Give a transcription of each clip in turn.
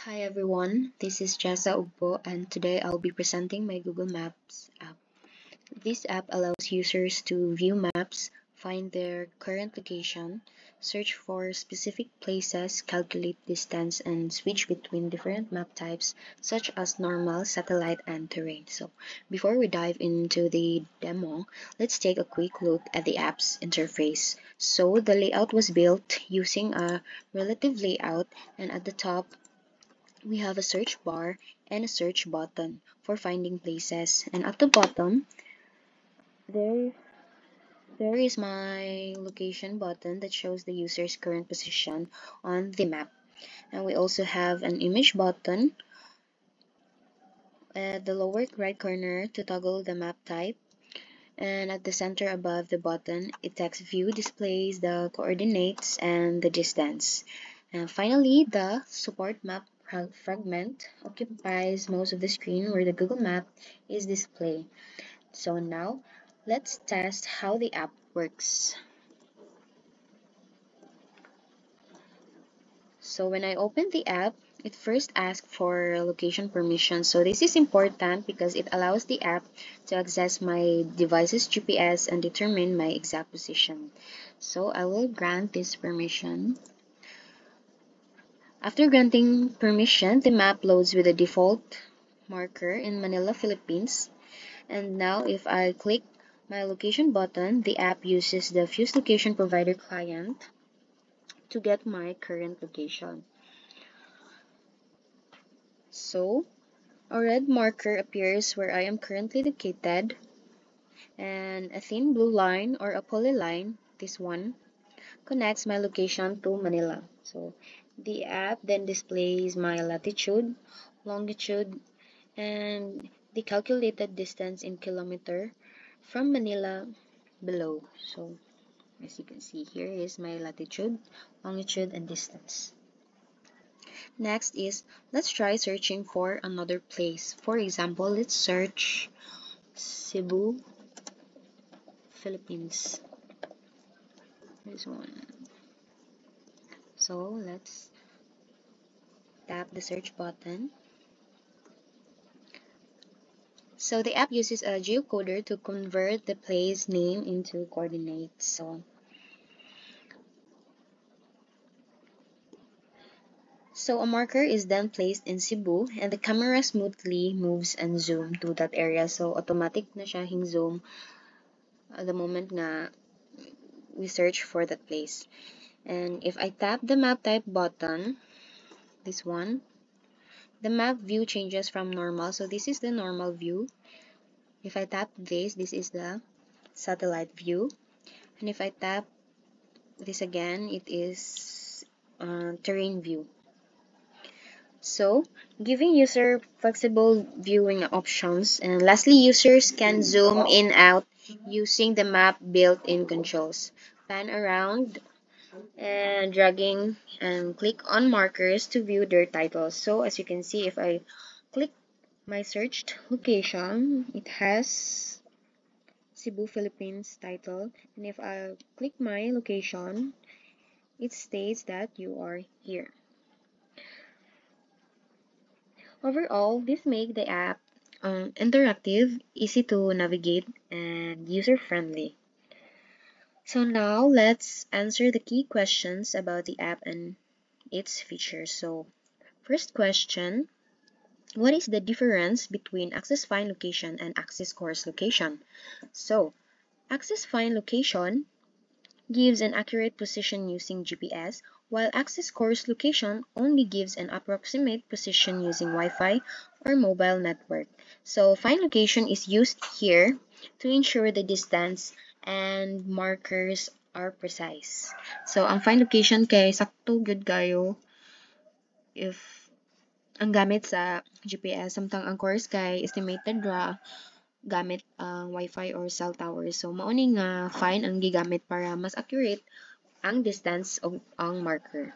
Hi everyone, this is Jessa Ugbo and today I'll be presenting my Google Maps app. This app allows users to view maps, find their current location, search for specific places, calculate distance, and switch between different map types such as normal, satellite, and terrain. So before we dive into the demo, let's take a quick look at the app's interface. So the layout was built using a relative layout, and at the top we have a search bar and a search button for finding places, and at the bottom there there is my location button that shows the user's current position on the map. And we also have an image button at the lower right corner to toggle the map type, and at the center above the button a text view displays the coordinates and the distance. And finally, the support map fragment occupies most of the screen where the Google Map is displayed. So now, let's test how the app works. So when I open the app, it first asks for location permission. So this is important because it allows the app to access my device's GPS and determine my exact position. So I will grant this permission. After granting permission, the map loads with a default marker in Manila, Philippines. And now if I click my location button, the app uses the Fuse Location Provider client to get my current location. So a red marker appears where I am currently located, and a thin blue line or a polyline, this one, connects my location to Manila. So the app then displays my latitude, longitude, and the calculated distance in kilometer from Manila below. So as you can see, here is my latitude, longitude, and distance. Next is, let's try searching for another place. For example, let's search Cebu, Philippines. This one. So let's tap the search button. So the app uses a geocoder to convert the place name into coordinates. So a marker is then placed in Cebu, and the camera smoothly moves and zooms to that area. So automatic na siya zoom at the moment na we search for that place. And if I tap the map type button, this one, the map view changes from normal. So this is the normal view. If I tap this is the satellite view. And if I tap this again, it is terrain view. So, giving user flexible viewing options. And lastly, users can zoom in out using the map built-in controls. Pan around and dragging and click on markers to view their titles. So as you can see, if I click my searched location, it has Cebu, Philippines title, and if I click my location, it states that you are here. Overall, this makes the app interactive, easy to navigate, and user-friendly. So now let's answer the key questions about the app and its features. So first question, what is the difference between Access Find Location and Access Course Location? So Access Find Location gives an accurate position using GPS, while Access Course Location only gives an approximate position using Wi-Fi or mobile network. So Find Location is used here to ensure the distance and markers are precise. So ang Find Location kay sakto good kayo if ang gamit sa GPS, samtang ang course kay estimated ra gamit ang Wi-Fi or cell tower. So mao ni nga find ang gigamit para mas accurate ang distance o ang marker.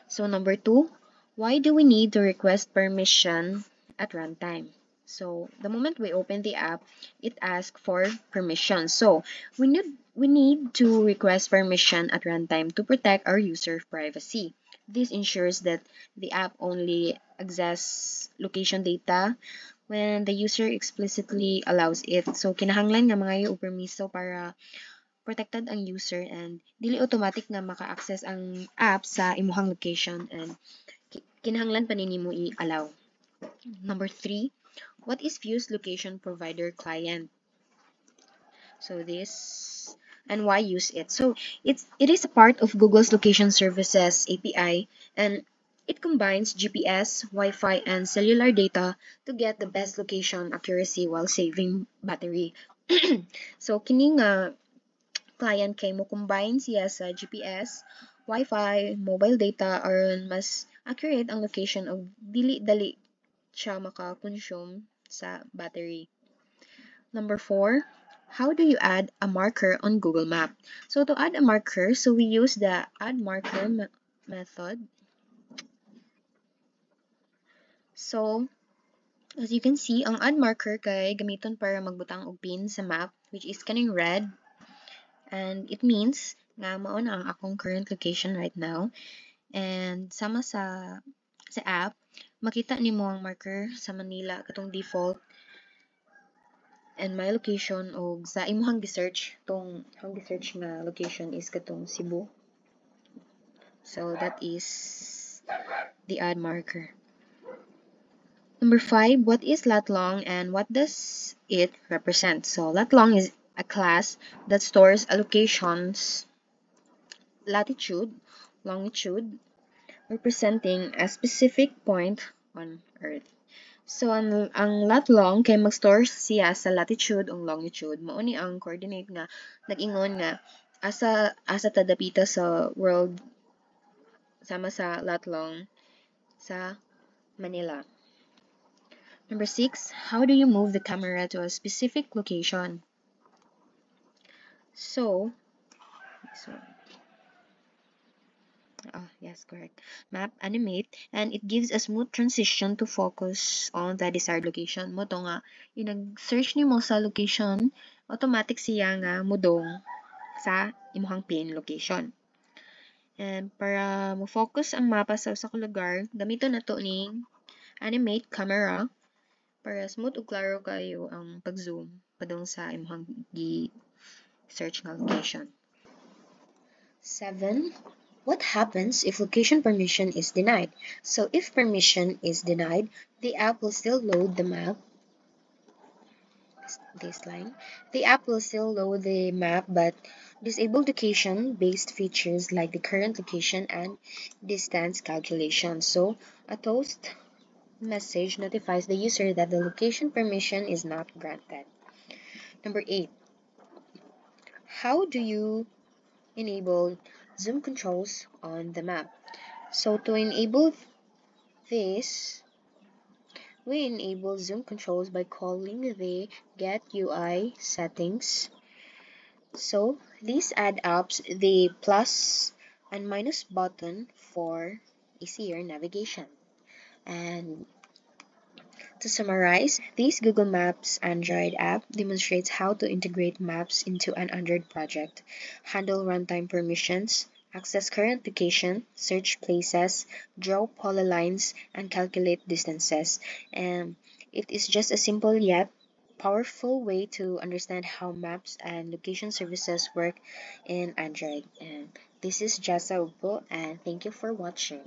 So number 2, why do we need to request permission at runtime? So the moment we open the app, it asks for permission. So we need to request permission at runtime to protect our user privacy. This ensures that the app only access location data when the user explicitly allows it. So kinahanglan nga mga og permiso para protected ang user and dili automatic nga maka-access ang app sa imuhang location and kinahanglan pa nimo i-allow. Number 3, what is Fuse location provider client? So this and why use it? So it is a part of Google's location services API and it combines GPS, Wi-Fi, and cellular data to get the best location accuracy while saving battery. So kini nga client kay mo combine siya sa GPS, Wi-Fi, mobile data aron mas accurate ang location og dili-dali siya maka-consume sa battery. Number 4, how do you add a marker on Google Map? So to add a marker, so we use the add marker method. So as you can see, ang add marker kay gamiton para magbutang og pin sa map which is kaning red and it means nga mao na ang akong current location right now and sama sa app makita nimo ang marker sa Manila katong default and my location o sa imuhang gi-search tong ang gi-search nga location is katong Cebu. So that is the add marker. Number 5, what is lat long and what does it represent? So lat long is a class that stores a location's latitude, longitude, representing a specific point on Earth. So, ang lat long kay mag-store siya sa latitude o longitude. Mao ni ang coordinate nga nag-ingon nga asa ta dapita sa world sama sa lat long sa Manila. Number 6, how do you move the camera to a specific location? So, yes, correct. Map animate and it gives a smooth transition to focus on the desired location. Mo to nga, yung nag-search nimo sa location, automatic siya nga mudong sa imuhang pin location. And para mo focus ang mapa sa usa ka lugar, gamiton nato ning animate camera para smooth ug klaro kayo ang pag-zoom padung sa imuhang gi-search nga location. 7. What happens if location permission is denied? So if permission is denied, the app will still load the map. This line. The app will still load the map but disable location-based features like the current location and distance calculation. So a toast message notifies the user that the location permission is not granted. Number 8. How do you enable zoom controls on the map? So to enable this, we enable zoom controls by calling the get UI settings. So these add apps the plus and minus button for easier navigation. And to summarize, this Google Maps Android app demonstrates how to integrate maps into an Android project, handle runtime permissions, access current location, search places, draw polylines, and calculate distances. And it is just a simple yet powerful way to understand how maps and location services work in Android. And this is Jessa Upo, and thank you for watching.